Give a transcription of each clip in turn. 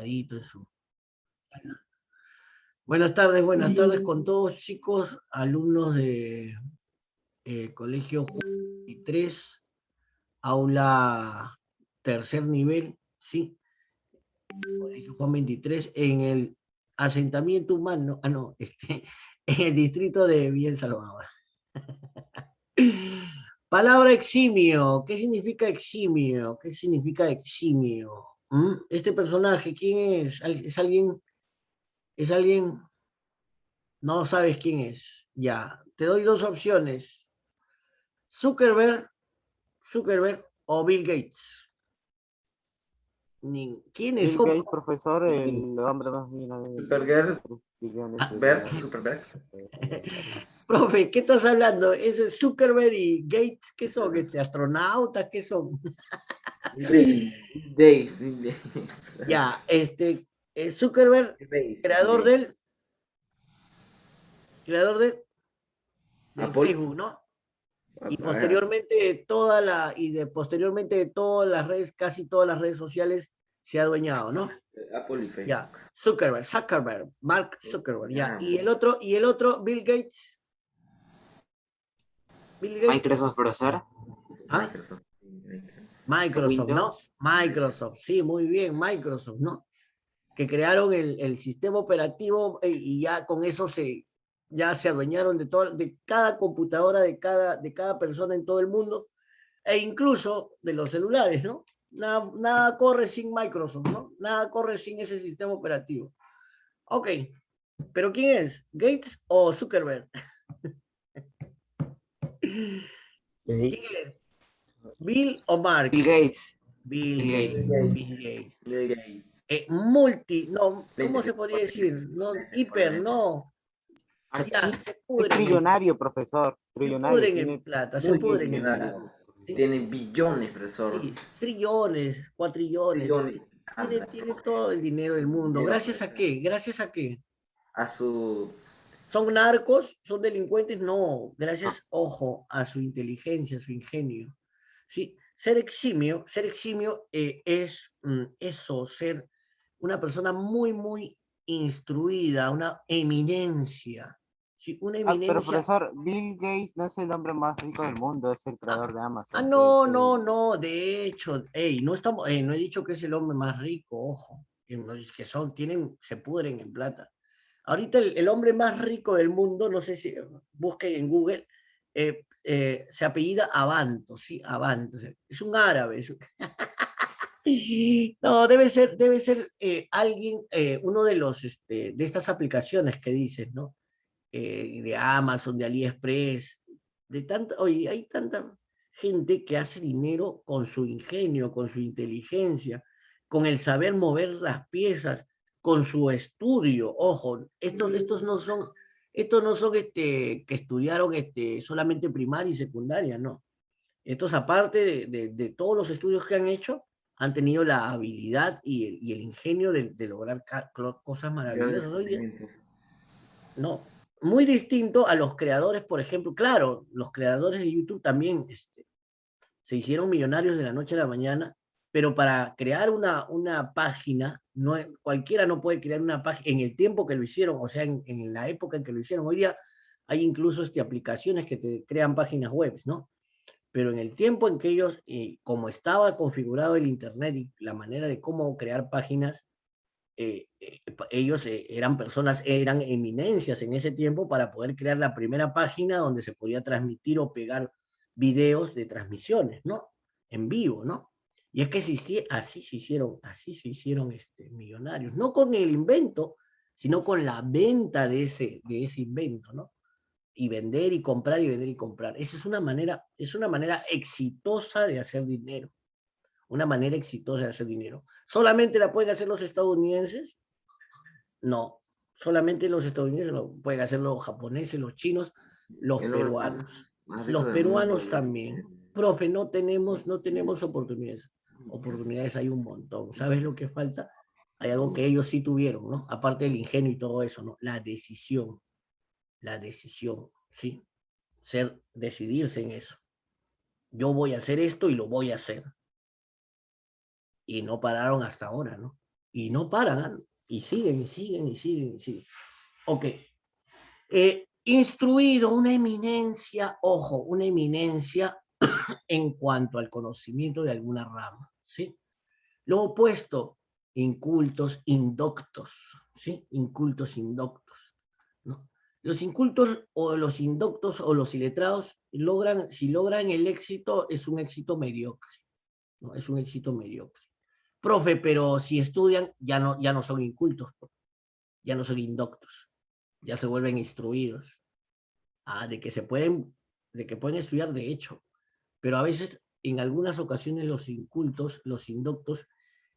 calmadito en su... buenas tardes con todos, chicos, alumnos de Colegio Juan 23, aula tercer nivel, ¿sí? Colegio Juan 23, en el asentamiento humano, en el distrito de Villa El Salvador. Palabra eximio, ¿qué significa eximio? ¿Qué significa eximio? Este personaje, ¿quién es? ¿Es alguien? ¿Es alguien? No sabes quién es. Ya, te doy dos opciones. Zuckerberg o Bill Gates. ¿Quiénes Bill son? Gates, profesor, el hombre más Supergirl, billones de Bert, dólares. Superbergs. Profe, ¿qué estás hablando? ¿Ese Zuckerberg y Gates qué son? ¿Astronautas qué son? Days. Ya, Zuckerberg, creador del Apple. Facebook, ¿no? Y A ver, posteriormente de todas las redes, casi todas las redes sociales se ha adueñado, ¿no? Apple y Ya. Facebook. Zuckerberg, Mark Zuckerberg, ya. Ya. Y el otro, Bill Gates. Bill Gates. Microsoft, profesor. ¿Ah? Microsoft. Microsoft, ¿no? Windows. Microsoft, sí, muy bien, Microsoft, ¿no? Que crearon el sistema operativo y ya con eso ya se adueñaron de cada computadora, de cada persona en todo el mundo, e incluso de los celulares, ¿no? Nada corre sin Microsoft, ¿no? Nada corre sin ese sistema operativo. Ok, pero ¿quién es? ¿Gates o Zuckerberg? ¿Quién es? ¿Bill o Mark? Bill Gates. Bill Bill Gates. Gates. Bill Gates. Bill Gates. No, ¿cómo se podría decir? No, hiper, no. Ya, Archie. se Es pudren trillonario, profesor. Trillonario. en plata, se pudren en Multimillonario. plata. ¿Sí? Tiene billones, profesor. Sí, trillones, cuatrillones. Billones. Tiene todo el dinero del mundo. Dinero, ¿Gracias a profesor. qué? ¿Gracias a qué? A su. ¿Son narcos? ¿Son delincuentes? No, No. gracias, ojo, a su inteligencia, a su ingenio. Sí, ser eximio es eso, ser una persona muy, muy instruida, una eminencia. Sí, una Pero eminencia. profesor, Bill Gates no es el hombre más rico del mundo, es el creador de Amazon, que es No, de hecho, no he dicho que es el hombre más rico, ojo, que se pudren en plata. Ahorita el hombre más rico del mundo, no sé si busquen en Google, se apellida Abanto, ¿sí? Abanto, es un árabe. No, debe ser alguien, uno de de estas aplicaciones que dices, ¿no? De Amazon, de AliExpress, oye, hay tanta gente que hace dinero con su ingenio, con su inteligencia, con el saber mover las piezas, con su estudio. Ojo, estos no son que estudiaron solamente primaria y secundaria, no. Estos, aparte de todos los estudios que han hecho, han tenido la habilidad y el ingenio de lograr cosas maravillosas. Oye, no, muy distinto a los creadores, por ejemplo, claro, los creadores de YouTube también se hicieron millonarios de la noche a la mañana, pero para crear una página, cualquiera no puede crear una página en el tiempo que lo hicieron, o sea, en la época en que lo hicieron. Hoy día hay incluso aplicaciones que te crean páginas web, ¿no? Pero en el tiempo en que ellos, como estaba configurado el Internet y la manera de cómo crear páginas, ellos eran eminencias en ese tiempo para poder crear la primera página donde se podía transmitir o pegar videos de transmisiones, ¿no? En vivo, ¿no? Y es que así se hicieron millonarios, no con el invento, sino con la venta de ese invento, ¿no? Y vender y comprar y vender y comprar. Esa es una manera exitosa de hacer dinero. Una manera exitosa de hacer dinero. ¿Solamente la pueden hacer los estadounidenses? No. Solamente los estadounidenses, no. Pueden hacer los japoneses, los chinos, los El hombre peruanos. más rico Los del mundo. peruanos también. Profe, no tenemos oportunidades. Oportunidades hay un montón. ¿Sabes lo que falta? Hay algo que ellos sí tuvieron, ¿no? Aparte del ingenio y todo eso, ¿no? La decisión, ¿sí? Decidirse en eso. Yo voy a hacer esto y lo voy a hacer. Y no pararon hasta ahora, ¿no? Y no paran, y siguen, y siguen, y siguen, y siguen. Ok. Instruido, una eminencia, ojo, una eminencia en cuanto al conocimiento de alguna rama, ¿sí? Lo opuesto, incultos, indoctos, ¿sí? Incultos, indoctos, ¿no? Los incultos o los indoctos o los iletrados logran, si logran el éxito, es un éxito mediocre, ¿no? Es un éxito mediocre. Profe, pero si estudian, ya no son incultos, ya no son indoctos, ya se vuelven instruidos. De que pueden estudiar de hecho, pero a veces, en algunas ocasiones, los incultos, los indoctos,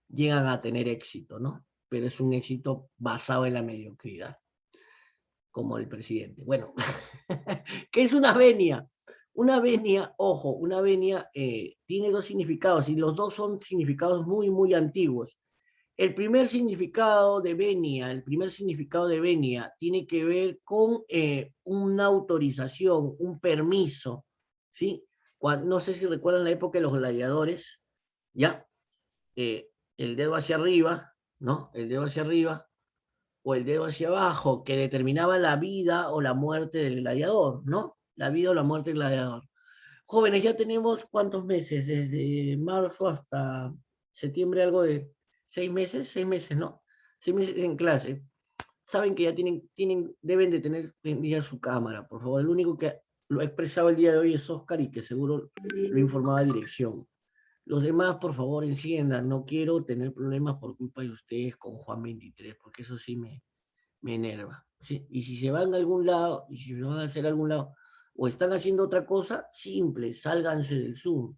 llegan a tener éxito, ¿no? Pero es un éxito basado en la mediocridad, como el presidente. Bueno, ¿qué es una venia? Una venia, ojo, una venia tiene dos significados y los dos son significados muy, muy antiguos. El primer significado de venia tiene que ver con una autorización, un permiso, ¿sí? No sé si recuerdan la época de los gladiadores, ¿ya? El dedo hacia arriba, ¿no? El dedo hacia arriba o el dedo hacia abajo, que determinaba la vida o la muerte del gladiador, ¿no? La vida o la muerte del gladiador. Jóvenes, ya tenemos ¿cuántos meses? Desde marzo hasta septiembre, algo de 6 meses, ¿no? 6 meses en clase. Saben que ya deben de tener prendida su cámara, por favor. El único que lo ha expresado el día de hoy es Oscar y que seguro lo informaba a dirección. Los demás, por favor, enciendan. No quiero tener problemas por culpa de ustedes con Juan 23, porque eso sí me enerva. ¿Sí? Y si se van a algún lado, y si se van a hacer a algún lado, o están haciendo otra cosa, simple, sálganse del Zoom.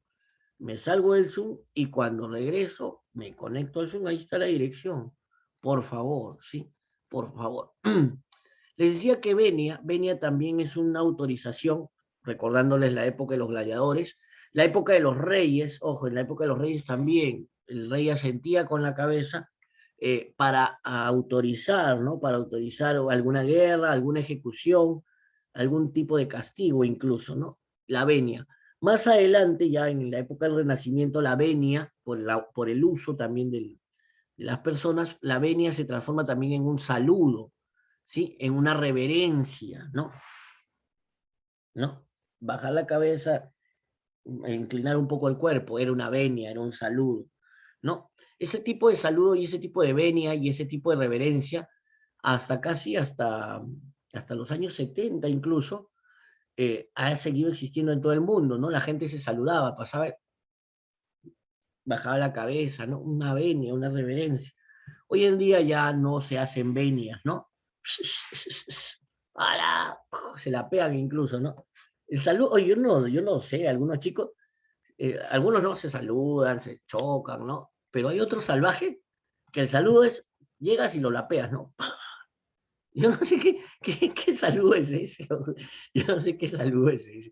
Me salgo del Zoom y cuando regreso me conecto al Zoom, ahí está la dirección. Por favor, ¿sí? Por favor. Les decía que venia también es una autorización, recordándoles la época de los gladiadores, la época de los reyes, ojo, en la época de los reyes también, el rey asentía con la cabeza para autorizar, ¿no? Para autorizar alguna guerra, alguna ejecución, algún tipo de castigo incluso, ¿no? La venia. Más adelante, ya en la época del Renacimiento, la venia, por el uso también de las personas, la venia se transforma también en un saludo, ¿sí? En una reverencia, ¿no? ¿No? Bajar la cabeza, inclinar un poco el cuerpo, era una venia, era un saludo, ¿no? Ese tipo de saludo y ese tipo de venia y ese tipo de reverencia, hasta los años 70 incluso, ha seguido existiendo en todo el mundo, ¿no? La gente se saludaba, pasaba, bajaba la cabeza, ¿no? Una venia, una reverencia. Hoy en día ya no se hacen venias, ¿no? ¡Para! Se la pegan incluso, ¿no? El saludo, oye, yo no sé, algunos chicos, algunos no se saludan, se chocan, ¿no? Pero hay otros salvajes que el saludo es, llegas y lo lapeas, ¿no? Yo no sé qué saludo es ese. Yo no sé qué saludo es ese.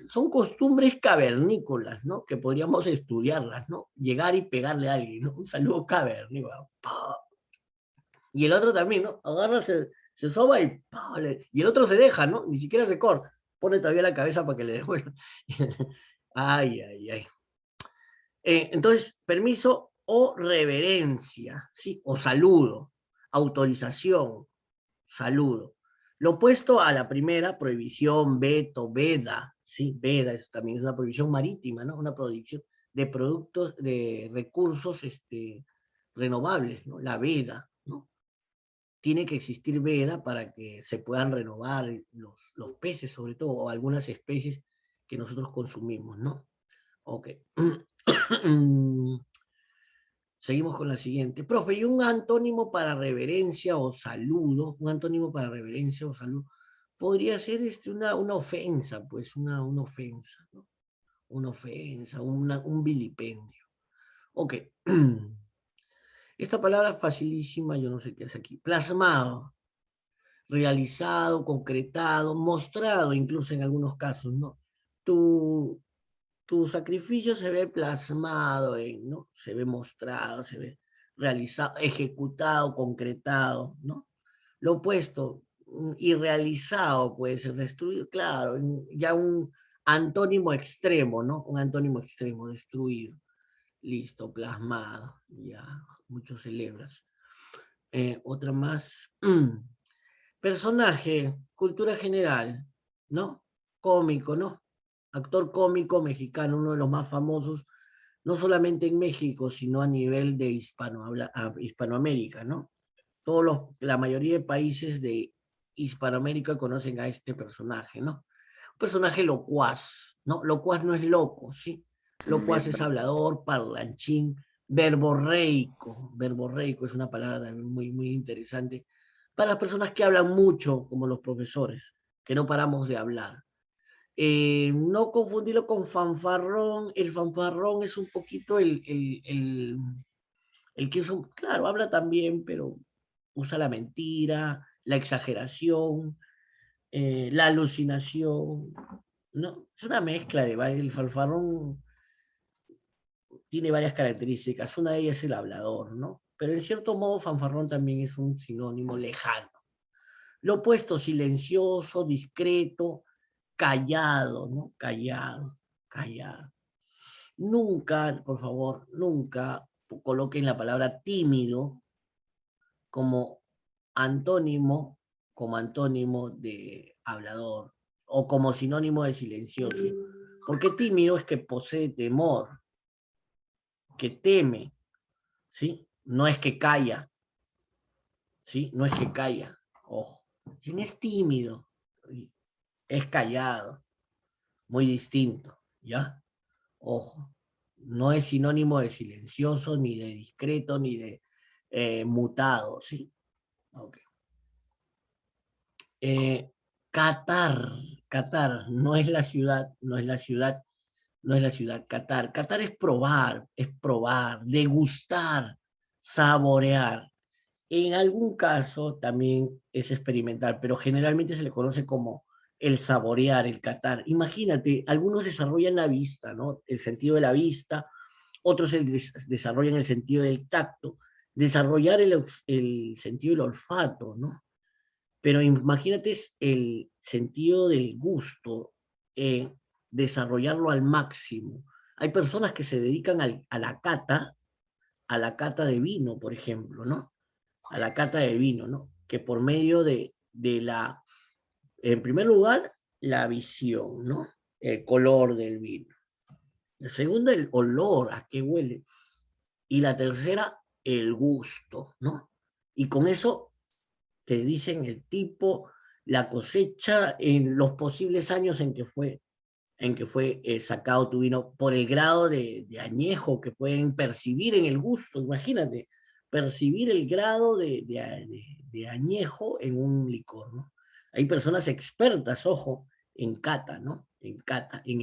Son costumbres cavernícolas, ¿no? Que podríamos estudiarlas, ¿no? Llegar y pegarle a alguien, ¿no? Un saludo cavernícola. Y el otro también, ¿no? Agarra, se soba y y el otro se deja, ¿no? Ni siquiera se corta. Pone todavía la cabeza para que le devuelva. Ay, ay, ay. Entonces, permiso o reverencia, ¿sí? O saludo, autorización, saludo. Lo opuesto a la primera, prohibición, veto, veda, ¿sí? Veda es, también es una prohibición marítima, ¿no? Una prohibición de productos, de recursos renovables, ¿no? La veda, ¿no? Tiene que existir veda para que se puedan renovar los peces, sobre todo, o algunas especies que nosotros consumimos, ¿no? Ok. Seguimos con la siguiente. Profe, ¿y un antónimo para reverencia o saludo? Un antónimo para reverencia o saludo. Podría ser una ofensa, pues una ofensa, ¿no? Una ofensa, un vilipendio. Ok. Esta palabra es facilísima, yo no sé qué es aquí. Plasmado, realizado, concretado, mostrado, incluso en algunos casos, ¿no? Tu, tu sacrificio se ve plasmado, ¿no? Se ve mostrado, se ve realizado, ejecutado, concretado, ¿no? Lo opuesto, irrealizado puede ser destruido, claro, ya un antónimo extremo, ¿no? Un antónimo extremo, destruido. Listo, plasmado. Ya, muchos celebras. Otra más. Personaje, cultura general, ¿no? Cómico, ¿no? Actor cómico mexicano, uno de los más famosos, no solamente en México, sino a nivel de Hispanoamérica, ¿no? La mayoría de países de Hispanoamérica conocen a este personaje, ¿no? Un personaje locuaz, ¿no? Locuaz no es loco, ¿sí? Locuaz es hablador, parlanchín, verborreico. Verborreico es una palabra también muy, muy interesante para las personas que hablan mucho, como los profesores, que no paramos de hablar. No confundirlo con fanfarrón. El fanfarrón es un poquito el que usa, claro, habla también, pero usa la mentira, la exageración, la alucinación, ¿no? Es una mezcla de varios. El fanfarrón tiene varias características. Una de ellas es el hablador, ¿no? Pero en cierto modo, fanfarrón también es un sinónimo lejano. Lo opuesto, silencioso, discreto, callado, ¿no? Callado, callado. Nunca, por favor, nunca coloquen la palabra tímido como antónimo, como antónimo de hablador o como sinónimo de silencioso. Porque tímido es que posee temor, que teme, ¿sí? No es que calla, ¿sí? No es que calla, ojo. Si no es tímido, es callado, muy distinto, ¿ya? Ojo, no es sinónimo de silencioso, ni de discreto, ni de mutado, ¿sí? Ok. Qatar, Qatar, no es la ciudad, no es la ciudad, no es la ciudad, Qatar. Qatar es probar, degustar, saborear. En algún caso también es experimental, pero generalmente se le conoce como el saborear, el catar. Imagínate, algunos desarrollan la vista, ¿no? El sentido de la vista, otros desarrollan el sentido del tacto, desarrollar el sentido del olfato, ¿no? Pero imagínate el sentido del gusto, desarrollarlo al máximo. Hay personas que se dedican a la cata de vino, por ejemplo, ¿no? A la cata de vino, ¿no? Que por medio de la, en primer lugar, la visión, ¿no? El color del vino. La segunda, el olor, a qué huele. Y la tercera, el gusto, ¿no? Y con eso te dicen el tipo, la cosecha, en los posibles años en que fue sacado tu vino, por el grado de añejo que pueden percibir en el gusto, imagínate, percibir el grado de añejo en un licor, ¿no? Hay personas expertas, ojo, en cata, ¿no? En cata, en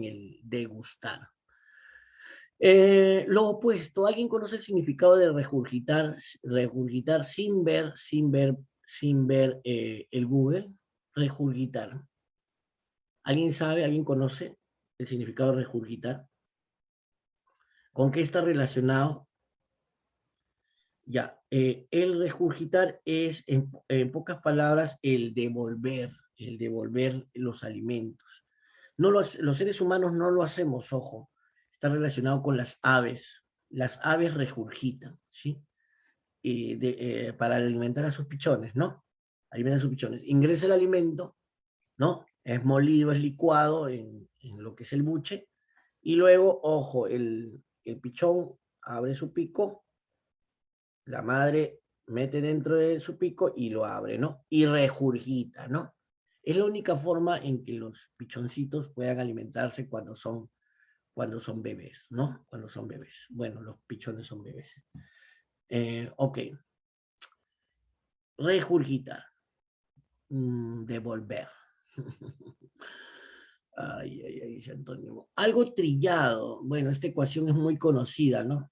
el degustar. Lo opuesto, ¿alguien conoce el significado de regurgitar, regurgitar sin ver el Google? Regurgitar. ¿Alguien sabe, alguien conoce el significado de regurgitar? ¿Con qué está relacionado? Ya, el regurgitar es, en pocas palabras, el devolver los alimentos. No los seres humanos no lo hacemos, ojo, está relacionado con las aves. Las aves regurgitan, ¿sí? Para alimentar a sus pichones, ¿no? Alimentan a sus pichones. Ingresa el alimento, ¿no? Es molido, es licuado en lo que es el buche, y luego, ojo, el pichón abre su pico, la madre mete dentro de su pico y lo abre, ¿no? Y regurgita, ¿no? Es la única forma en que los pichoncitos puedan alimentarse cuando son bebés, ¿no? Cuando son bebés. Bueno, los pichones son bebés. Ok. Regurgitar. Devolver. Ay, ay, ay, Antonio. Algo trillado. Bueno, esta ecuación es muy conocida, ¿no?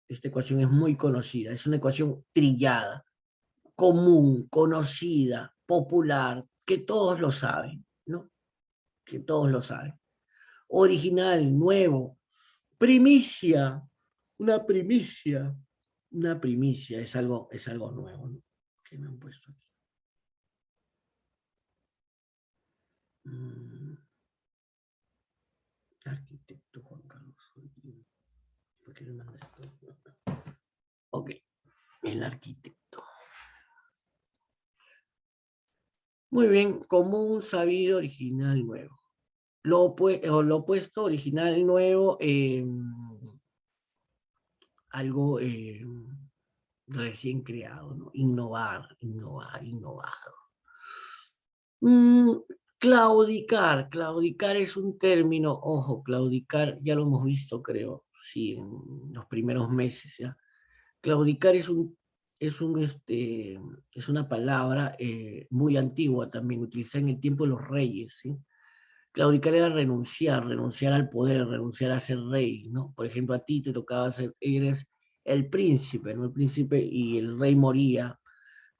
Esta ecuación es muy conocida. Es una ecuación trillada, común, conocida, popular, que todos lo saben, ¿no? Que todos lo saben. Original, nuevo, primicia, una primicia, una primicia, es algo nuevo, ¿no? ¿Qué me han puesto aquí? Arquitecto Juan Carlos. qué me manda esto? Ok, el arquitecto. Muy bien, común, sabido, original, nuevo. Lo opuesto, original, nuevo, algo recién creado, ¿no? Innovar. Mm, claudicar es un término, ojo, claudicar, ya lo hemos visto, creo, sí, en los primeros meses, ¿ya? Claudicar es una palabra muy antigua también, utilizada en el tiempo de los reyes, ¿sí? Claudicar era renunciar al poder, renunciar a ser rey, ¿no? Por ejemplo, a ti te tocaba ser, eres el príncipe, ¿no? El príncipe y el rey moría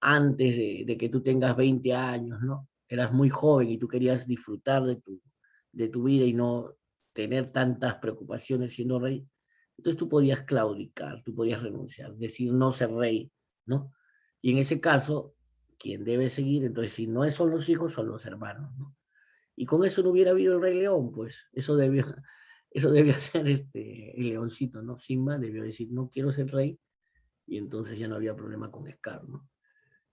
antes de que tú tengas 20 años, ¿no? Eras muy joven y tú querías disfrutar de tu vida y no tener tantas preocupaciones siendo rey. Entonces tú podías claudicar, tú podías renunciar, decir no ser rey, ¿no? Y en ese caso, quien debe seguir, entonces si no son los hijos, son los hermanos, ¿no? Y con eso no hubiera habido el Rey León, pues eso debió ser el leoncito, ¿no? Simba debió decir, no quiero ser rey, y entonces ya no había problema con Scar, ¿no?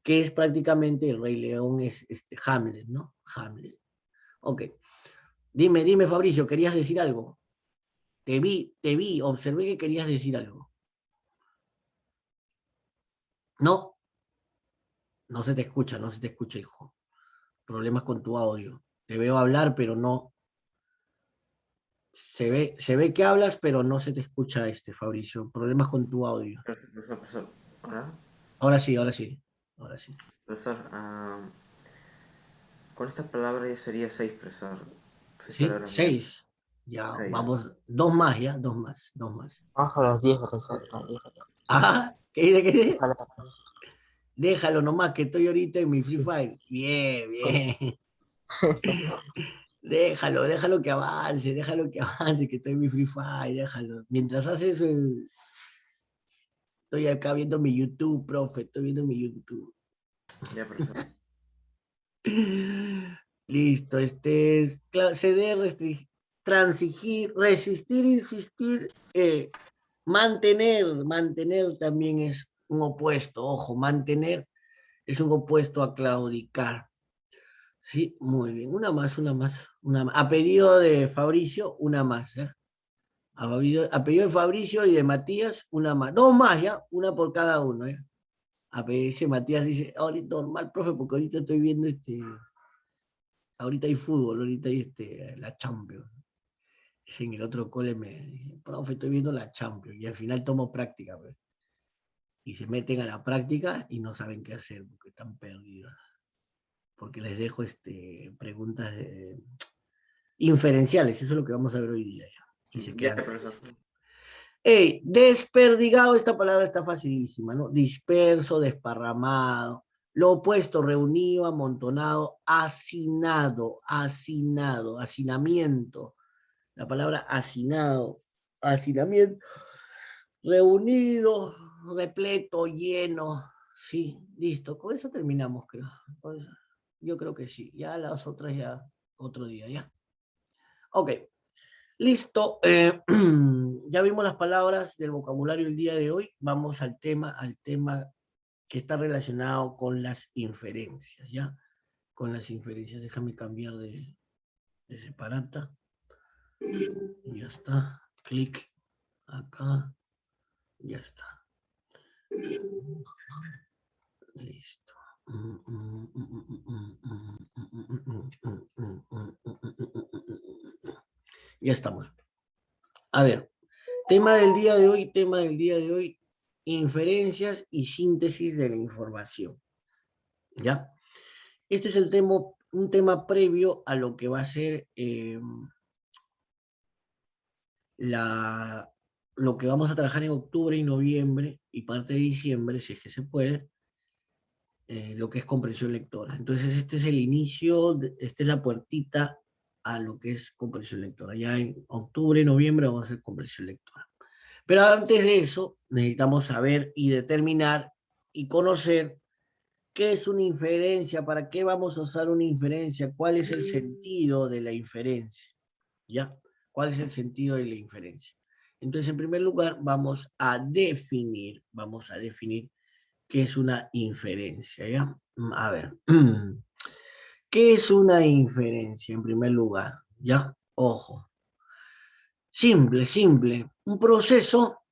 Que es prácticamente el Rey León, es Hamlet, ¿no? Hamlet. Ok. Dime, Fabricio, ¿querías decir algo? Te vi, observé que querías decir algo. No, no se te escucha, hijo. Problemas con tu audio. Te veo hablar, pero no. Se ve que hablas, pero no se te escucha, Fabricio. Problemas con tu audio. Profesor. ¿Hola? Ahora sí, ahora sí. Ahora sí. Profesor, con esta palabra ya sería 6, profesor. 6 ¿Sí? palabras bien. 6. Ya, 6 ya. vamos. Dos más, ya. Dos más. Bajo los 10, profesor. Ah, ¿qué dice? ¿Qué dice? Ojalá. Déjalo nomás, que estoy ahorita en mi Free Fire. Bien, bien. Déjalo que avance, que estoy en mi Free Fire, déjalo. Mientras hace eso, estoy acá viendo mi YouTube, profe, estoy viendo mi YouTube. Ya, profesor. Listo, es ceder, transigir, resistir, insistir, mantener también es un opuesto, ojo, mantener es un opuesto a claudicar. Sí, muy bien, una más. A pedido de Fabricio, una más, ¿eh? A pedido de Fabricio y de Matías, una más. Dos más, ¿ya? Una por cada uno, ¿eh? A pedido de Matías dice, ahorita normal, profe, porque ahorita estoy viendo ahorita hay fútbol, ahorita hay la Champions. En el otro cole me dice, profe, estoy viendo la Champions. Y al final tomo práctica, pues. Y se meten a la práctica y no saben qué hacer porque están perdidos. Porque les dejo preguntas inferenciales, eso es lo que vamos a ver hoy día ya. Y se Ya, quedan. profesor. Hey, desperdigado, esta palabra está facilísima, ¿no? Disperso, desparramado. Lo opuesto, reunido, amontonado, hacinamiento. La palabra hacinamiento, reunido, repleto, lleno. Sí, listo. Con eso terminamos, creo. Yo creo que sí. Ya las otras ya otro día, ya. Ok. Listo, ya vimos las palabras del vocabulario el día de hoy. Vamos al tema que está relacionado con las inferencias, ¿ya? Con las inferencias. Déjame cambiar de separata. Ya está. Clic acá. Ya está. Listo. Ya estamos. A ver, tema del día de hoy, inferencias y síntesis de la información. ¿Ya? Este es un tema previo a lo que va a ser lo que vamos a trabajar en octubre y noviembre y parte de diciembre, si es que se puede, lo que es comprensión lectora. Entonces, este es el inicio, esta es la puertita a lo que es comprensión lectora. Ya en octubre y noviembre vamos a hacer comprensión lectora. Pero antes de eso, necesitamos saber y determinar y conocer qué es una inferencia, para qué vamos a usar una inferencia, cuál es el sentido de la inferencia, ¿ya? ¿Cuál es el sentido de la inferencia? Entonces, en primer lugar, vamos a definir qué es una inferencia, ¿ya? A ver, ¿qué es una inferencia en primer lugar? ¿Ya? Ojo. Simple. Un proceso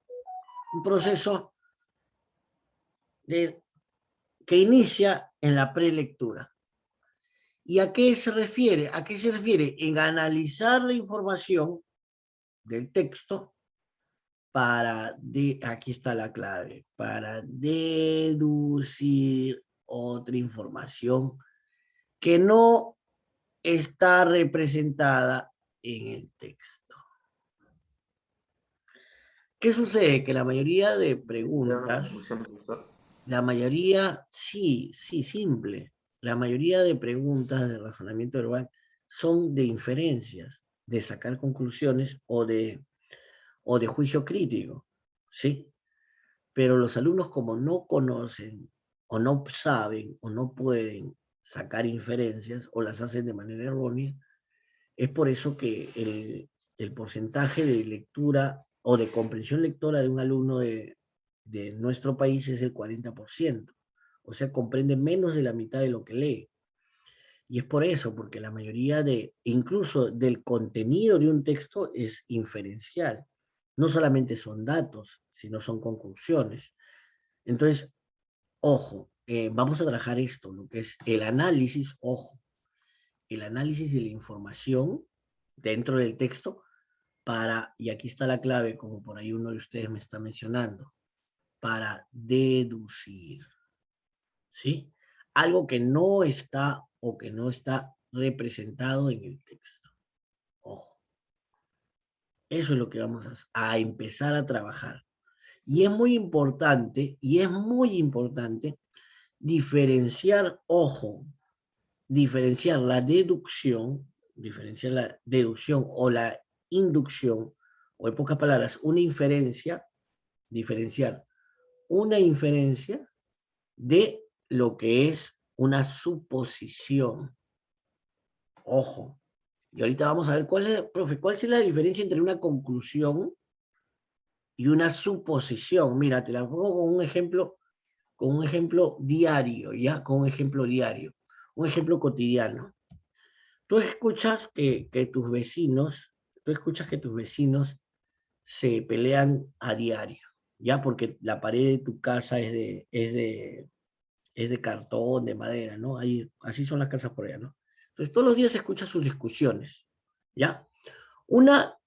que inicia en la prelectura. ¿Y a qué se refiere? ¿A qué se refiere? En analizar la información del texto aquí está la clave, para deducir otra información que no está representada en el texto. ¿Qué sucede? Que la mayoría de preguntas, simple. La mayoría de preguntas de razonamiento verbal son de inferencias, de sacar conclusiones o de juicio crítico, ¿sí? Pero los alumnos, como no conocen, o no saben, o no pueden sacar inferencias, o las hacen de manera errónea, es por eso que el porcentaje de lectura o de comprensión lectora de un alumno de nuestro país es el 40%. O sea, comprende menos de la mitad de lo que lee. Y es por eso, porque la mayoría incluso del contenido de un texto es inferencial. No solamente son datos, sino son conclusiones. Entonces, ojo, vamos a trabajar esto, lo que es el análisis, ojo, el análisis de la información dentro del texto y aquí está la clave, como por ahí uno de ustedes me está mencionando, para deducir, ¿sí? Algo que no está o que no está representado en el texto. Ojo. Eso es lo que vamos a empezar a trabajar. Y es muy importante diferenciar, ojo, diferenciar la deducción o la inducción, o en pocas palabras, diferenciar una inferencia de lo que es una suposición. Ojo. Y ahorita vamos a ver cuál es la diferencia entre una conclusión y una suposición. Mira, te la pongo con un ejemplo diario, ¿ya? Con un ejemplo diario, un ejemplo cotidiano. Tú escuchas que tus vecinos se pelean a diario, ¿ya? Porque la pared de tu casa es de cartón, de madera, ¿no? Así son las casas por allá, ¿no? Entonces, todos los días escuchas sus discusiones, ¿ya? Una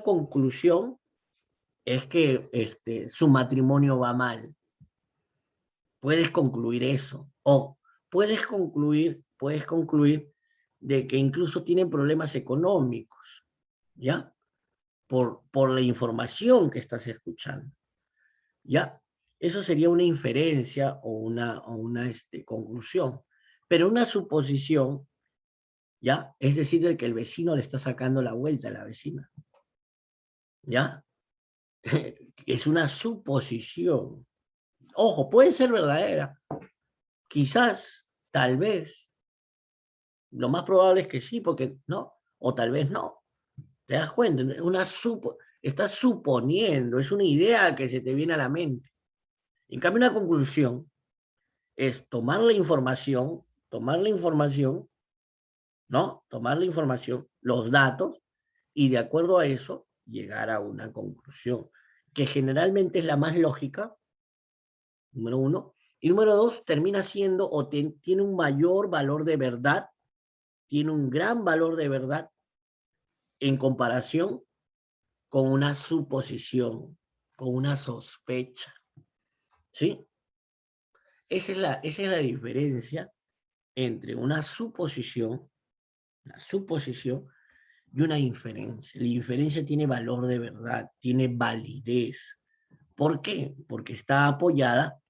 conclusión es que su matrimonio va mal. Puedes concluir eso. O puedes concluir de que incluso tienen problemas económicos, ¿ya? Por la información que estás escuchando, ¿ya? Eso sería una inferencia o una conclusión. Pero una suposición, ¿ya? Es decir, de que el vecino le está sacando la vuelta a la vecina, ¿ya? Es una suposición. Ojo, puede ser verdadera. Quizás, tal vez, lo más probable es que sí, porque no, o tal vez no. ¿Te das cuenta? Estás suponiendo, es una idea que se te viene a la mente. En cambio, una conclusión es tomar la información, ¿no? Tomar la información, los datos, y de acuerdo a eso, llegar a una conclusión, que generalmente es la más lógica, número uno, y número dos, termina siendo o tiene un mayor valor de verdad, tiene un gran valor de verdad en comparación con una suposición, con una sospecha, ¿sí? Esa es la diferencia entre una suposición y una inferencia. La inferencia tiene valor de verdad, tiene validez. ¿Por qué? Porque está apoyada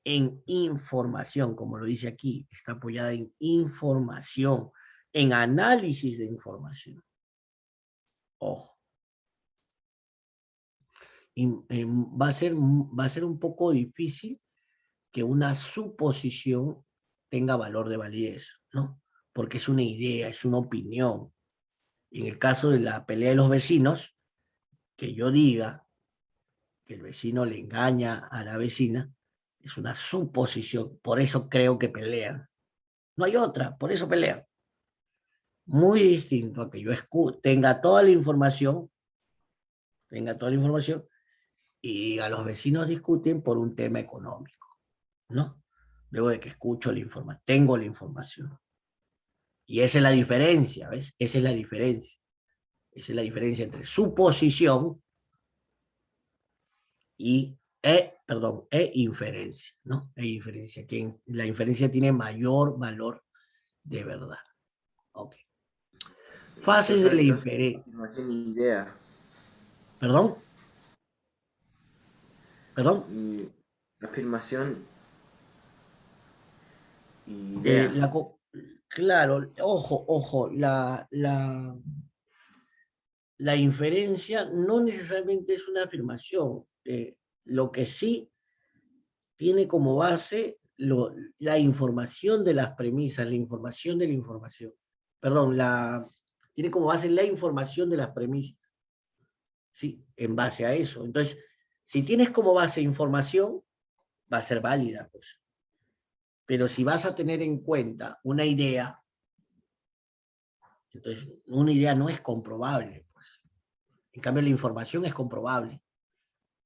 en información, como lo dice aquí, está apoyada en información, en análisis de información. Ojo. Y va a ser un poco difícil que una suposición tenga valor de validez, ¿no? Porque es una idea, es una opinión. En el caso de la pelea de los vecinos, que yo diga que el vecino le engaña a la vecina, es una suposición, por eso creo que pelean. No hay otra, por eso pelean. Muy distinto a que yo tenga toda la información, y a los vecinos discuten por un tema económico, ¿no? Luego de que escucho la información, tengo la información. Y esa es la diferencia, ¿ves? Esa es la diferencia. Esa es la diferencia entre suposición e inferencia, ¿no? Inferencia, que la inferencia tiene mayor valor de verdad. Ok. Fases de Profesor, la entonces, inferencia. afirmación y idea. ¿Perdón? ¿Perdón? Y afirmación y Eh, idea. la, claro, ojo, la inferencia no necesariamente es una afirmación. Lo que sí tiene como base la información de las premisas, la información de la información. Perdón, tiene como base la información de las premisas. ¿Sí? En base a eso. Entonces, si tienes como base información, va a ser válida, pues. Pero si vas a tener en cuenta una idea, entonces una idea no es comprobable, pues. En cambio, la información es comprobable.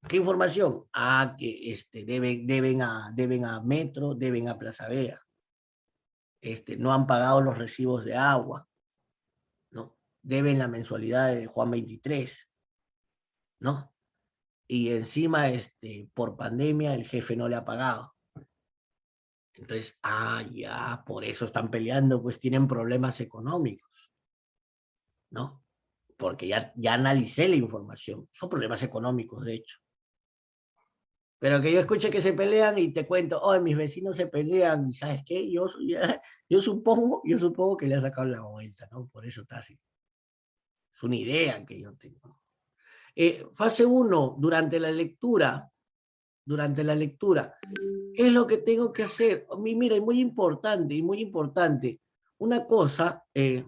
¿Qué información? Ah, que deben a Metro, deben a Plaza Vea. No han pagado los recibos de agua, ¿no? Deben la mensualidad de Juan 23, ¿no? Y encima, por pandemia, el jefe no le ha pagado. Entonces, ya, por eso están peleando, pues tienen problemas económicos, ¿no? Porque ya analicé la información. Son problemas económicos, de hecho. Pero que yo escuche que se pelean y te cuento, oh, mis vecinos se pelean, y ¿sabes qué? Yo supongo que le ha sacado la vuelta, ¿no? Por eso está así. Es una idea que yo tengo. Fase 1, durante la lectura, ¿qué es lo que tengo que hacer? Mira, es muy importante. Una cosa es,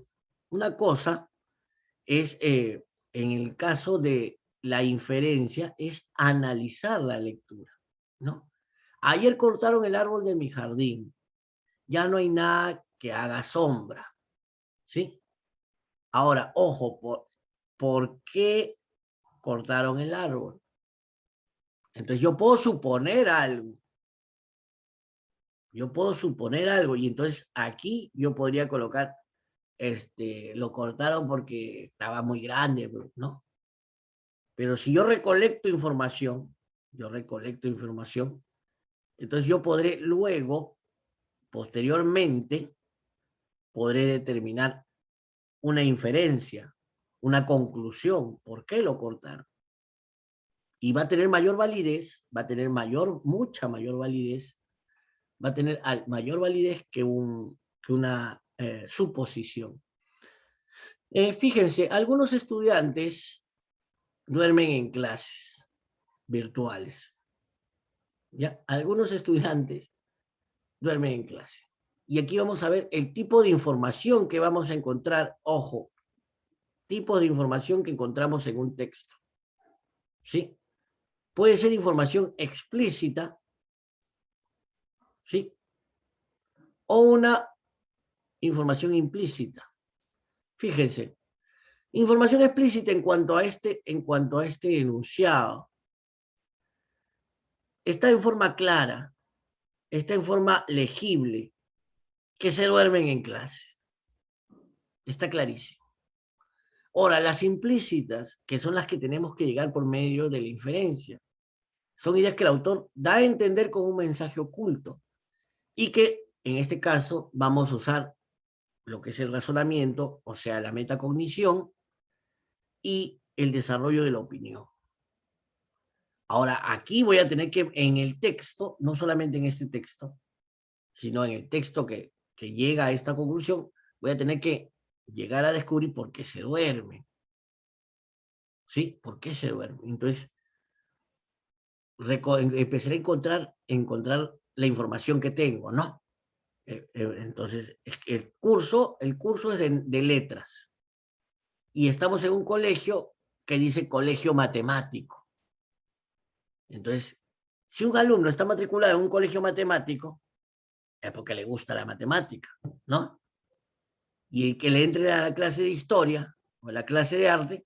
en el caso de la inferencia, es analizar la lectura, ¿no? Ayer cortaron el árbol de mi jardín, ya no hay nada que haga sombra, ¿sí? Ahora, ojo, ¿por qué cortaron el árbol? Entonces yo puedo suponer algo. Y entonces aquí yo podría colocar, lo cortaron porque estaba muy grande, ¿no? Pero si yo recolecto información, entonces yo podré luego, posteriormente, podré determinar una inferencia, una conclusión, ¿por qué lo cortaron? Y va a tener mayor validez, mucha mayor validez, va a tener mayor validez que una suposición. Fíjense, algunos estudiantes duermen en clases virtuales. ¿Ya? Algunos estudiantes duermen en clase. Y aquí vamos a ver el tipo de información que vamos a encontrar. Ojo, tipo de información que encontramos en un texto. ¿Sí? Puede ser información explícita, ¿sí? O una información implícita. Fíjense, información explícita en cuanto a este enunciado. Está en forma clara, está en forma legible, que se duermen en clase. Está clarísimo. Ahora, las implícitas, que son las que tenemos que llegar por medio de la inferencia, son ideas que el autor da a entender con un mensaje oculto y que, en este caso, vamos a usar lo que es el razonamiento, o sea, la metacognición y el desarrollo de la opinión. Ahora, aquí voy a tener que, en el texto, no solamente en este texto, sino en el texto que llega a esta conclusión, voy a tener que llegar a descubrir por qué se duerme. ¿Sí? ¿Por qué se duerme? Entonces, empezaré a encontrar la información que tengo, ¿no? Entonces, el curso es de letras. y estamos en un colegio que dice colegio matemático. Entonces, si un alumno está matriculado en un colegio matemático, es porque le gusta la matemática, ¿no? Y el que le entre a la clase de historia o a la clase de arte,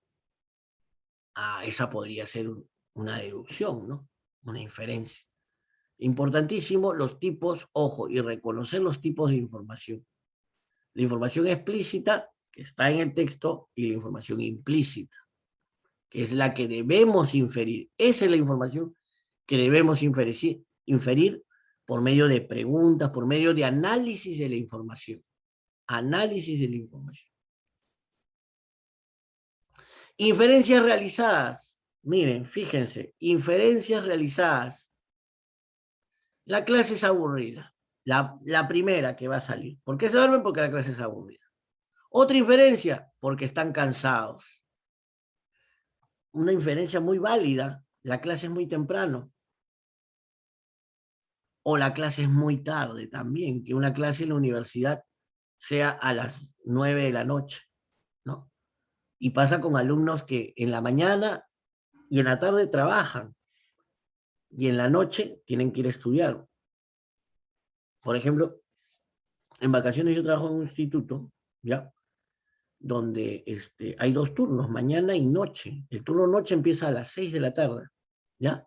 esa podría ser una deducción, ¿no? Una inferencia. Importantísimo los tipos, ojo, y reconocer los tipos de información. La información explícita, que está en el texto, y la información implícita, que es la que debemos inferir. Esa es la información que debemos inferir por medio de preguntas, por medio de análisis de la información. Análisis de la información. Inferencias realizadas. Miren, fíjense, inferencias realizadas. La clase es aburrida. La primera que va a salir. ¿Por qué se duermen? Porque la clase es aburrida. Otra inferencia, porque están cansados. Una inferencia muy válida. La clase es muy temprano. O la clase es muy tarde también, que una clase en la universidad sea a las 9 de la noche, ¿no? Y pasa con alumnos que en la mañana y en la tarde trabajan, y en la noche tienen que ir a estudiar. Por ejemplo, en vacaciones yo trabajo en un instituto, ¿ya? Donde hay 2 turnos, mañana y noche. El turno noche empieza a las 6 de la tarde, ¿ya?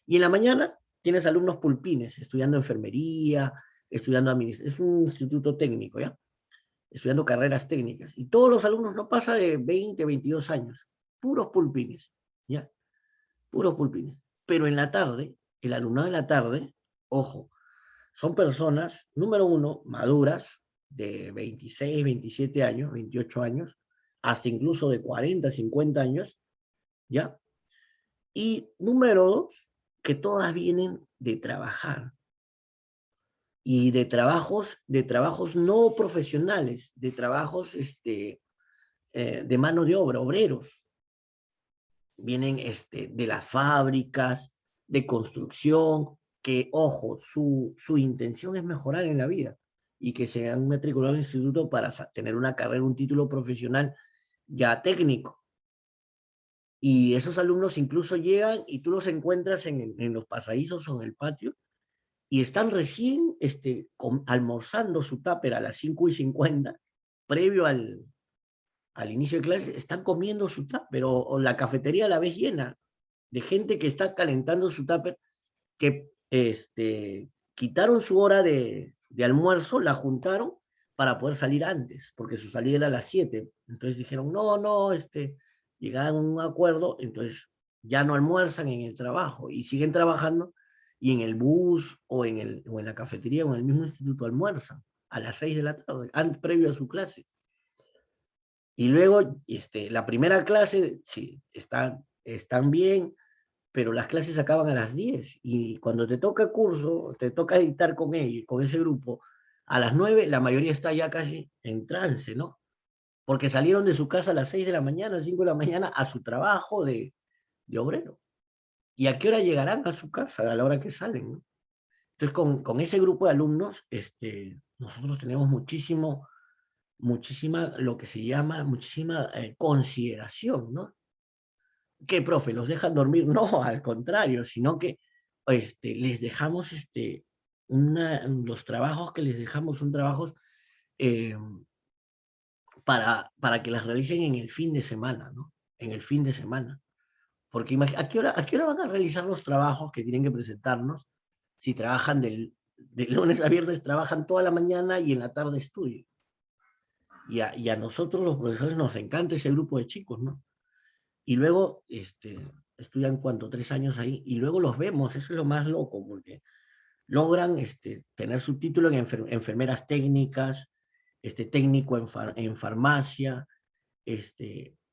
Y en la mañana tienes alumnos pulpines, estudiando enfermería, estudiando administración. Es un instituto técnico, ¿ya? Estudiando carreras técnicas. Y todos los alumnos no pasan de 20, 22 años. Puros pulpines, ¿ya? Puros pulpines. Pero en la tarde, el alumnado de la tarde, ojo, son personas, número uno, maduras, de 26, 27 años, 28 años, hasta incluso de 40, 50 años, ¿ya? Y número dos, que todas vienen de trabajar. Y de trabajos no profesionales, de trabajos de mano de obra, obreros. Vienen de las fábricas, de construcción, que, ojo, su intención es mejorar en la vida y que se han matriculado en el instituto para tener una carrera, un título profesional ya técnico. Y esos alumnos incluso llegan y tú los encuentras en los pasadizos o en el patio y están recién almorzando su tupper a las 5:50, previo al inicio de clase, están comiendo su tupper, o la cafetería la ves llena de gente que está calentando su tupper, que quitaron su hora de almuerzo, la juntaron para poder salir antes, porque su salida era a las 7. Entonces dijeron, no, llegaron a un acuerdo, entonces ya no almuerzan en el trabajo y siguen trabajando, y en el bus o en la cafetería o en el mismo instituto almuerzan a las 6 de la tarde, previo a su clase. Y luego, la primera clase, sí, están bien, pero las clases acaban a las 10, y cuando te toca curso, te toca dictar con ellos, con ese grupo, a las 9, la mayoría está ya casi en trance, ¿no? Porque salieron de su casa a las 6 de la mañana, 5 de la mañana, a su trabajo de obrero. ¿Y a qué hora llegarán a su casa? A la hora que salen, ¿no? Entonces, con ese grupo de alumnos, nosotros tenemos muchísima, lo que se llama, muchísima consideración, ¿no? ¿Qué, profe? ¿Los dejan dormir? No, al contrario, sino que les dejamos, los trabajos que les dejamos son trabajos eh, para que las realicen en el fin de semana, ¿no? En el fin de semana. Porque ¿a qué hora van a realizar los trabajos que tienen que presentarnos? Si trabajan de lunes a viernes, trabajan toda la mañana y en la tarde estudian. Y a nosotros los profesores nos encanta ese grupo de chicos, ¿no? Y luego estudian, ¿cuánto? 3 años ahí, y luego los vemos. Eso es lo más loco, porque logran tener su título en enfermeras técnicas, técnico en farmacia,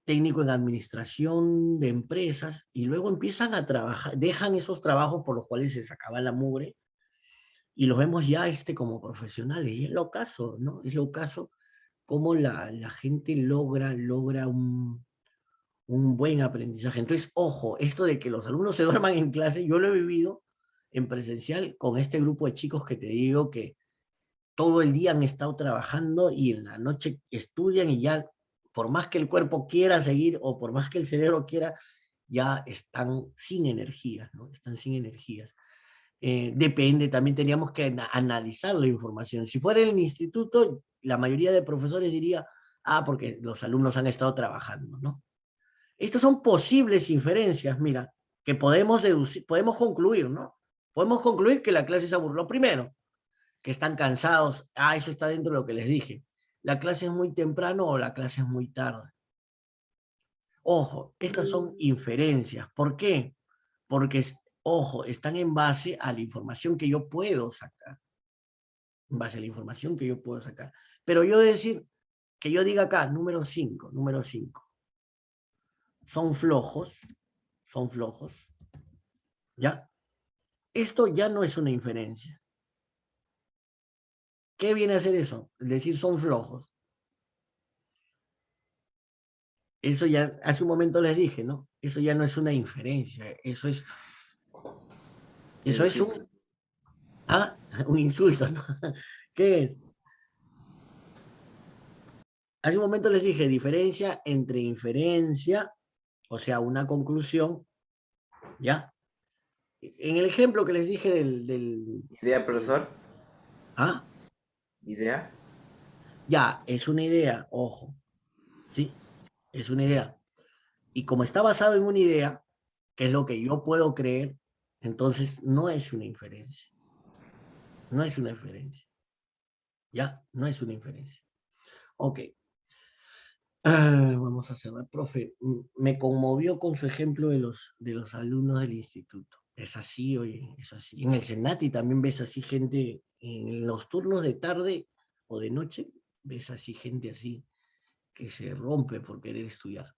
técnico en administración de empresas, y luego empiezan a trabajar, dejan esos trabajos por los cuales se sacaban la mugre, y los vemos ya como profesionales. Y es lo caso, ¿no? Es lo caso cómo la gente logra un buen aprendizaje. Entonces, ojo, esto de que los alumnos se duerman en clase, yo lo he vivido en presencial con este grupo de chicos que te digo que todo el día han estado trabajando y en la noche estudian y ya por más que el cuerpo quiera seguir o por más que el cerebro quiera, ya están sin energías, ¿no? Están sin energías. Depende, también teníamos que analizar la información. Si fuera en el instituto, la mayoría de profesores diría, porque los alumnos han estado trabajando, ¿no? Estas son posibles inferencias, mira, que podemos deducir, podemos concluir, ¿no? Podemos concluir que la clase es aburrida. Lo primero, que están cansados. Eso está dentro de lo que les dije. La clase es muy temprano o la clase es muy tarde. Ojo, estas son inferencias. ¿Por qué? Porque, ojo, están en base a la información que yo puedo sacar. En base a la información que yo puedo sacar. Pero yo decir, que yo diga acá, número 5, son flojos, ¿ya? Esto ya no es una inferencia. ¿Qué viene a ser eso? Decir son flojos. Eso ya, hace un momento les dije, ¿no? Eso ya no es una inferencia, eso es un, un insulto, ¿no? ¿Qué es? Hace un momento les dije, diferencia entre inferencia, o sea, una conclusión, ¿ya? En el ejemplo que les dije ¿Idea, profesor? ¿Ah? ¿Idea? Ya, es una idea, ojo, ¿sí? Es una idea. Y como está basado en una idea, que es lo que yo puedo creer, entonces no es una inferencia. No es una inferencia. ¿Ya? No es una inferencia. Ok. Vamos a cerrar. Profe, me conmovió con su ejemplo de los alumnos del instituto. Es así, oye, es así. En el Senati también ves así gente, en los turnos de tarde o de noche, ves así gente así, que se rompe por querer estudiar.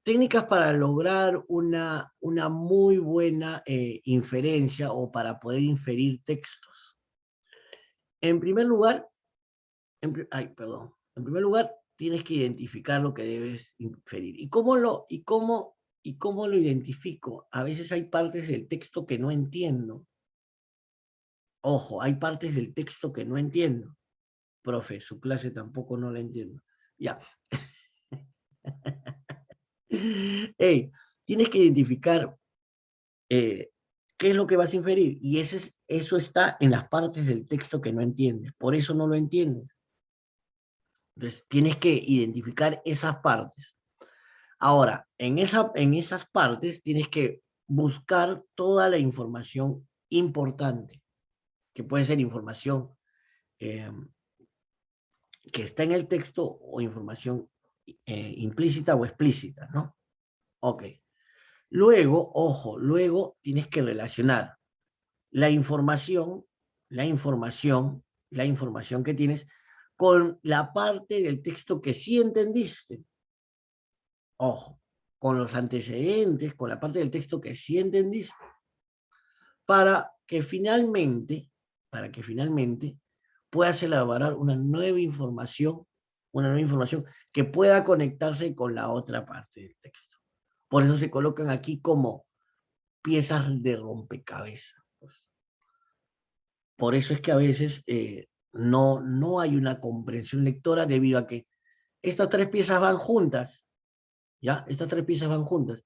Técnicas para lograr una muy buena inferencia o para poder inferir textos. En primer lugar, en primer lugar, tienes que identificar lo que debes inferir. ¿Y cómo lo identifico? A veces hay partes del texto que no entiendo. Ojo, hay partes del texto que no entiendo. Profe, su clase tampoco no la entiendo. Ya. Hey, tienes que identificar qué es lo que vas a inferir. Y eso está en las partes del texto que no entiendes. Por eso no lo entiendes. Entonces, tienes que identificar esas partes. Ahora, en esas partes tienes que buscar toda la información importante, que puede ser información eh, que está en el texto o información implícita o explícita, ¿no? Ok. Luego, ojo, luego tienes que relacionar la información, la información que tienes con la parte del texto que sí entendiste. Ojo, con los antecedentes, con la parte del texto que sí entendiste, para que finalmente puedas elaborar una nueva información que pueda conectarse con la otra parte del texto. Por eso se colocan aquí como piezas de rompecabezas. Por eso es que a veces no hay una comprensión lectora debido a que estas tres piezas van juntas, ¿ya? Estas tres piezas van juntas,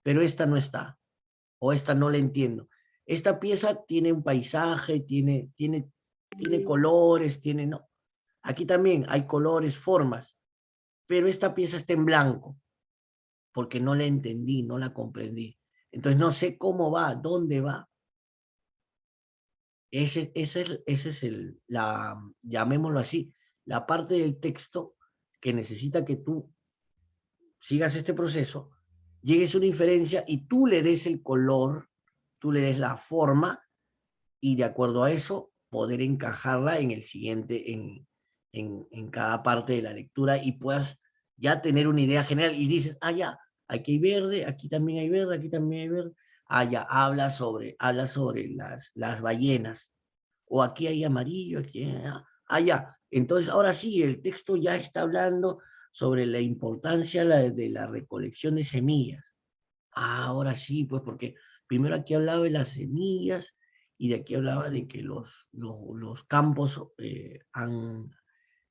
pero esta no está, o esta no la entiendo. Esta pieza tiene un paisaje, tiene colores, no. Aquí también hay colores, formas, pero esta pieza está en blanco, porque no la entendí, no la comprendí. Entonces no sé cómo va, dónde va. Ese es llamémoslo así, la parte del texto que necesita que tú sigas este proceso, llegues a una inferencia y tú le des el color, tú le des la forma y de acuerdo a eso poder encajarla en el siguiente, en cada parte de la lectura y puedas ya tener una idea general y dices, ya, aquí hay verde, aquí también hay verde, aquí también hay verde. Ya, habla sobre las ballenas. O aquí hay amarillo, aquí ya. Entonces, ahora sí, el texto ya está hablando sobre la importancia de la recolección de semillas. Ahora sí, pues porque primero aquí hablaba de las semillas y de aquí hablaba de que los campos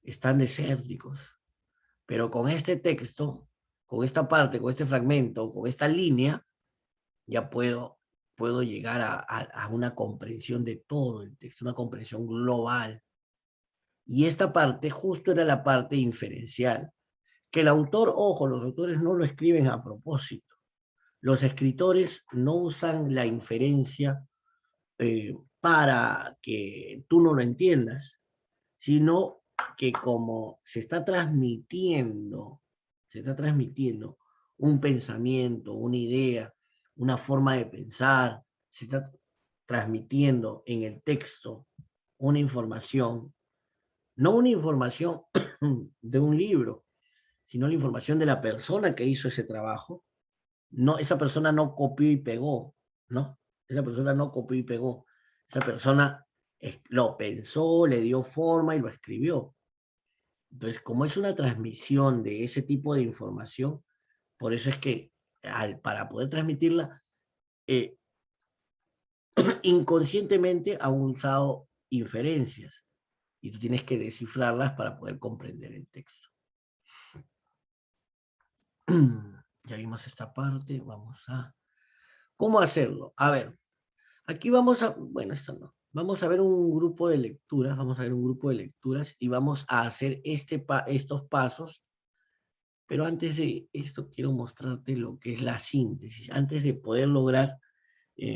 están desérticos. Pero con este texto, con esta parte, con este fragmento, con esta línea, ya puedo llegar a una comprensión de todo el texto, una comprensión global. Y esta parte justo era la parte inferencial, que el autor, ojo, los autores no lo escriben a propósito. Los escritores no usan la inferencia para que tú no lo entiendas, sino que como se está transmitiendo un pensamiento, una idea, una forma de pensar, se está transmitiendo en el texto una información, no una información de un libro, sino la información de la persona que hizo ese trabajo. No, esa persona no copió y pegó, ¿no? Esa persona no copió y pegó. Esa persona lo pensó, le dio forma y lo escribió. Entonces, como es una transmisión de ese tipo de información, por eso es que para poder transmitirla, eh, inconscientemente han usado inferencias y tú tienes que descifrarlas para poder comprender el texto. Ya vimos esta parte, vamos a... ¿Cómo hacerlo? A ver, aquí vamos a... Bueno, esto no. Vamos a ver un grupo de lecturas, y vamos a hacer estos pasos. Pero antes de esto quiero mostrarte lo que es la síntesis, antes de poder lograr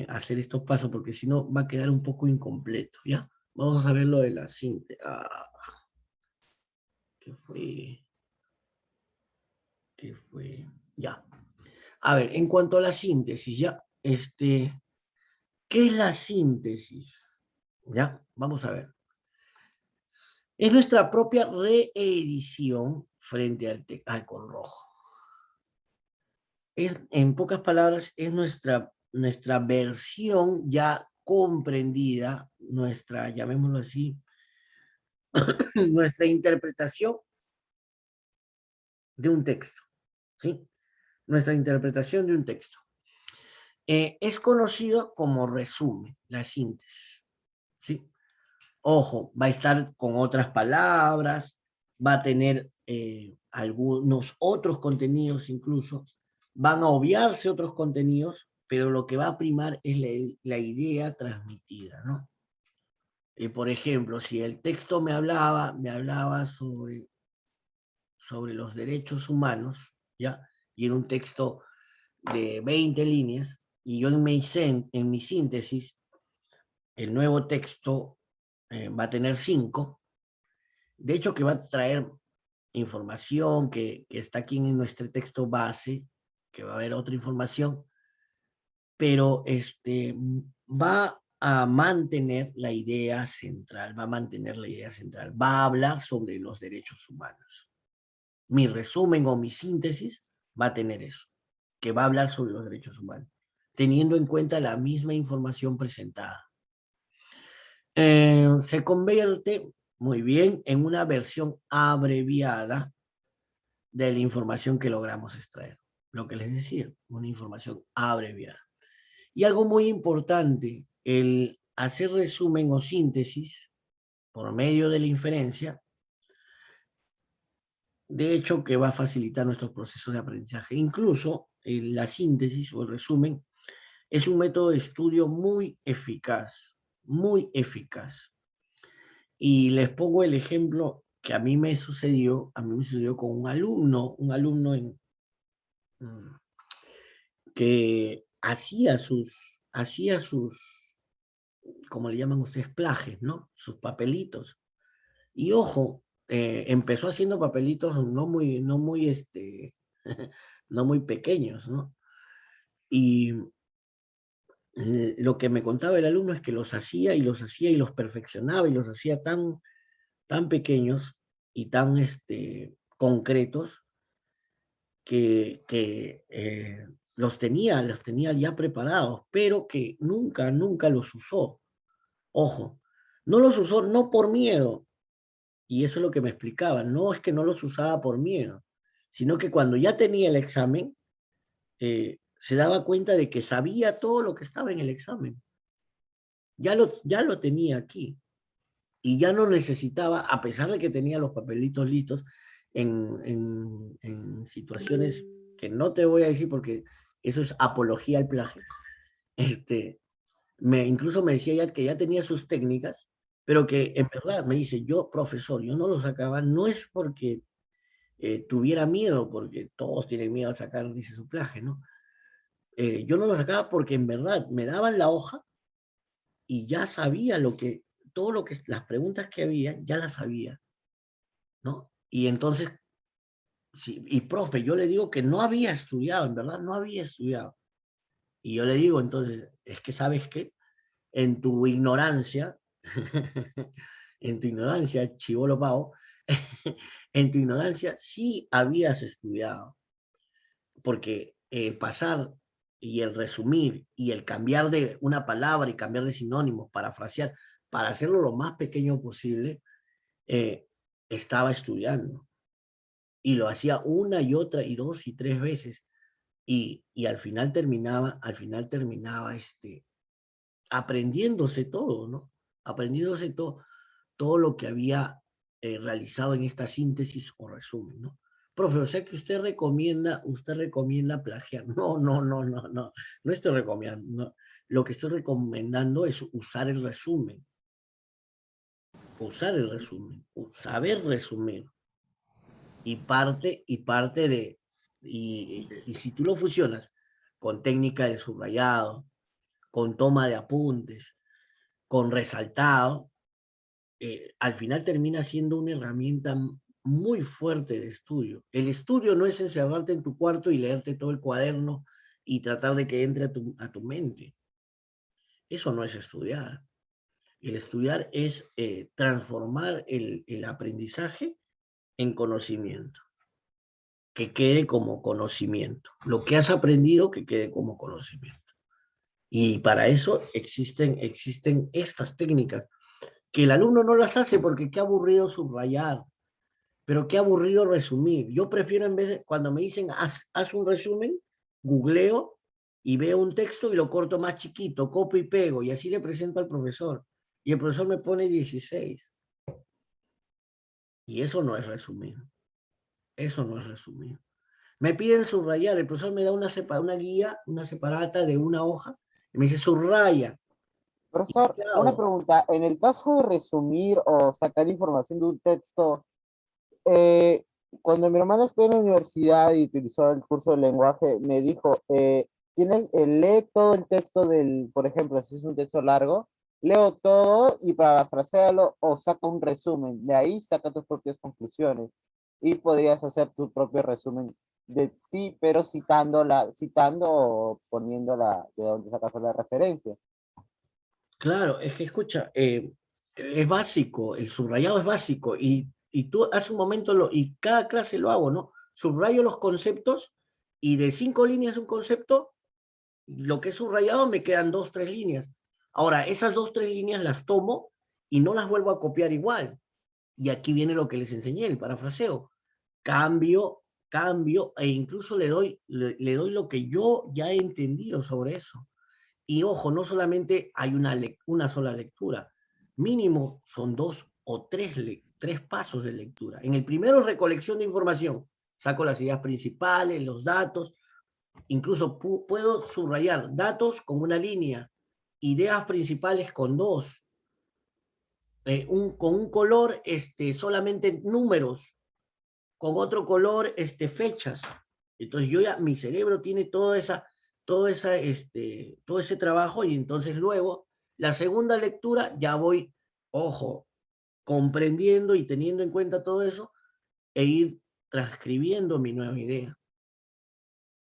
hacer estos pasos, porque si no va a quedar un poco incompleto, ¿ya? Vamos a ver lo de la síntesis. ¿Qué fue? ¿Qué fue? Ya. A ver, en cuanto a la síntesis, ya, ¿qué es la síntesis? ¿Ya? Vamos a ver. Es nuestra propia reedición frente al texto. Ay, con rojo. En pocas palabras, es nuestra versión ya comprendida, nuestra, llamémoslo así, nuestra interpretación de un texto, ¿sí? Nuestra interpretación de un texto. Es conocido como resumen, la síntesis, ¿sí? Ojo, va a estar con otras palabras, va a tener algunos otros contenidos incluso, van a obviarse otros contenidos, pero lo que va a primar es la idea transmitida, ¿no? Por ejemplo, si el texto me hablaba sobre los derechos humanos, ¿ya? Y era un texto de 20 líneas, y yo en mi síntesis, el nuevo texto va a tener 5, de hecho que va a traer información que está aquí en nuestro texto base, que va a haber otra información, pero va a mantener la idea central, va a hablar sobre los derechos humanos. Mi resumen o mi síntesis va a tener eso, que va a hablar sobre los derechos humanos, teniendo en cuenta la misma información presentada. Se convierte muy bien en una versión abreviada de la información que logramos extraer. Lo que les decía, una información abreviada. Y algo muy importante, el hacer resumen o síntesis por medio de la inferencia, de hecho que va a facilitar nuestros procesos de aprendizaje. Incluso la síntesis o el resumen es un método de estudio muy eficaz, muy eficaz. Y les pongo el ejemplo que a mí me sucedió con un alumno que hacía sus, como le llaman ustedes, plajes, ¿no? Sus papelitos. Y ojo, empezó haciendo papelitos no muy, no muy pequeños, ¿no? Y lo que me contaba el alumno es que los hacía y los perfeccionaba y los hacía tan pequeños y tan concretos que los tenía ya preparados, pero que nunca los usó. Ojo, no los usó no por miedo, y eso es lo que me explicaban, no es que no los usaba por miedo, sino que cuando ya tenía el examen, se daba cuenta de que sabía todo lo que estaba en el examen. Ya lo tenía aquí. Y ya no necesitaba, a pesar de que tenía los papelitos listos, en situaciones que no te voy a decir porque eso es apología al plagio. Incluso me decía ya que ya tenía sus técnicas, pero que en verdad me dice, yo, profesor, yo no lo sacaba, no es porque tuviera miedo, porque todos tienen miedo al sacar, dice su plagio, ¿no? Yo no lo sacaba porque en verdad me daban la hoja y ya sabía todo lo que, las preguntas que había, ya las sabía, ¿no? Y entonces, sí, y profe, yo le digo que no había estudiado, en verdad no había estudiado. Y yo le digo, entonces, es que sabes qué, en tu ignorancia, en tu ignorancia, chibolo pavo, en tu ignorancia sí habías estudiado, porque el pasar y el resumir y el cambiar de una palabra y cambiar de sinónimos, parafrasear, para hacerlo lo más pequeño posible, estaba estudiando. Y lo hacía una y otra y dos y tres veces. Y al final terminaba aprendiéndose todo, ¿no? Aprendiéndose todo lo que había realizado en esta síntesis o resumen, ¿no? Profe, o sea que usted recomienda plagiar. No, no, no, no, no. No estoy recomendando. No. Lo que estoy recomendando es usar el resumen. Usar el resumen. Saber resumir. Y si tú lo fusionas con técnica de subrayado, con toma de apuntes, con resaltado, al final termina siendo una herramienta muy fuerte de estudio. El estudio no es encerrarte en tu cuarto y leerte todo el cuaderno y tratar de que entre a tu mente. Eso no es estudiar. El estudiar es transformar el aprendizaje en conocimiento, que quede como conocimiento. Lo que has aprendido, que quede como conocimiento. Y para eso existen estas técnicas, que el alumno no las hace porque qué aburrido subrayar, pero qué aburrido resumir. Yo prefiero, en vez de, cuando me dicen haz un resumen, googleo y veo un texto y lo corto más chiquito, copio y pego, y así le presento al profesor. Y el profesor me pone 16. Y eso no es resumir. Eso no es resumir. Me piden subrayar, el profesor me da una guía, una separata de una hoja, y me dice subraya. Profesor, una pregunta. En el caso de resumir o sacar información de un texto, cuando mi hermana estuvo en la universidad y utilizó el curso de lenguaje, me dijo, lee todo el texto por ejemplo, si es un texto largo, leo todo y parafrasealo o saca un resumen. De ahí saca tus propias conclusiones y podrías hacer tu propio resumen de ti, pero citando o poniendo de donde sacas la referencia. Claro, es que escucha, es básico, el subrayado es básico, y tú hace un momento, y cada clase lo hago, ¿no? Subrayo los conceptos, y de 5 líneas de un concepto, lo que es subrayado me quedan 2, 3 líneas. Ahora, esas 2, 3 líneas las tomo y no las vuelvo a copiar igual. Y aquí viene lo que les enseñé, el parafraseo. Cambio, e incluso le doy lo que yo ya he entendido sobre eso. Y ojo, no solamente hay una sola lectura, mínimo son 2 o 3 pasos de lectura. En el primero, recolección de información. Saco las ideas principales, los datos, incluso puedo subrayar datos con una línea, ideas principales con 2, con un color solamente números, con otro color fechas. Entonces mi cerebro tiene todo ese trabajo, y entonces luego la segunda lectura ya voy, ojo, comprendiendo y teniendo en cuenta todo eso, e ir transcribiendo mi nueva idea.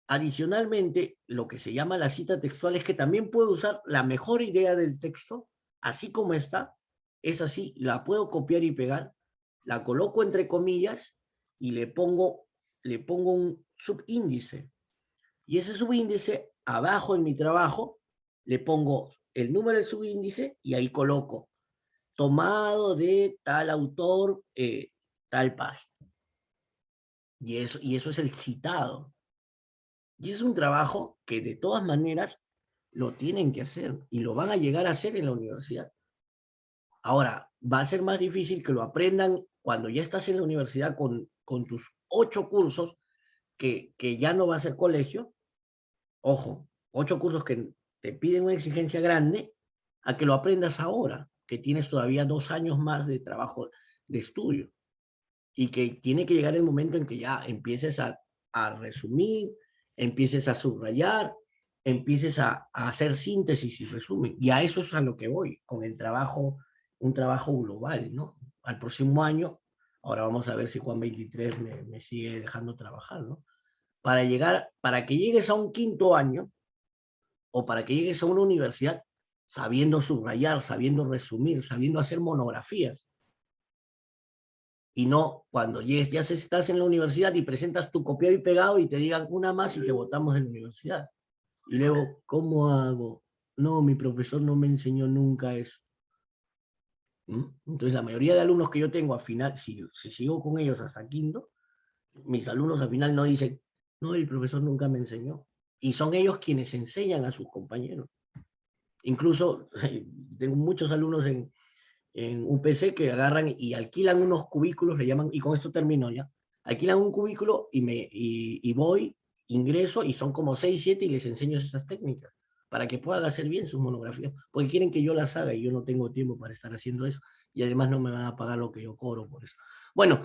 Adicionalmente, lo que se llama la cita textual es que también puedo usar la mejor idea del texto, así como está, es así, la puedo copiar y pegar, la coloco entre comillas y le pongo un subíndice. Y ese subíndice, abajo en mi trabajo, le pongo el número del subíndice y ahí coloco, tomado de tal autor, tal página. Y eso es el citado. Y es un trabajo que de todas maneras lo tienen que hacer y lo van a llegar a hacer en la universidad. Ahora, va a ser más difícil que lo aprendan cuando ya estás en la universidad con con tus 8 cursos, que ya no va a ser colegio, ojo, 8 cursos que te piden una exigencia grande, a que lo aprendas ahora, que tienes todavía 2 años más de trabajo, de estudio, y que tiene que llegar el momento en que ya empieces a resumir, empieces a subrayar, empieces a hacer síntesis y resumen. Y a eso es a lo que voy, con el trabajo, un trabajo global, ¿no? Al próximo año, ahora vamos a ver si Juan 23 me sigue dejando trabajar, ¿no? Para que llegues a un 5.º año, o para que llegues a una universidad sabiendo subrayar, sabiendo resumir, sabiendo hacer monografías. Y no cuando llegues, ya estás en la universidad y presentas tu copiado y pegado y te digan una más y te votamos de la universidad. Y luego, ¿cómo hago? No, mi profesor no me enseñó nunca eso. Entonces, la mayoría de alumnos que yo tengo al final, si sigo con ellos hasta quinto, mis alumnos al final no dicen, no, el profesor nunca me enseñó. Y son ellos quienes enseñan a sus compañeros. Incluso tengo muchos alumnos en UPC que agarran y alquilan unos cubículos, le llaman, y con esto termino ya, alquilan un cubículo y voy, ingreso, y son como 6, 7 y les enseño esas técnicas para que puedan hacer bien sus monografías, porque quieren que yo las haga y yo no tengo tiempo para estar haciendo eso, y además no me van a pagar lo que yo cobro por eso. Bueno,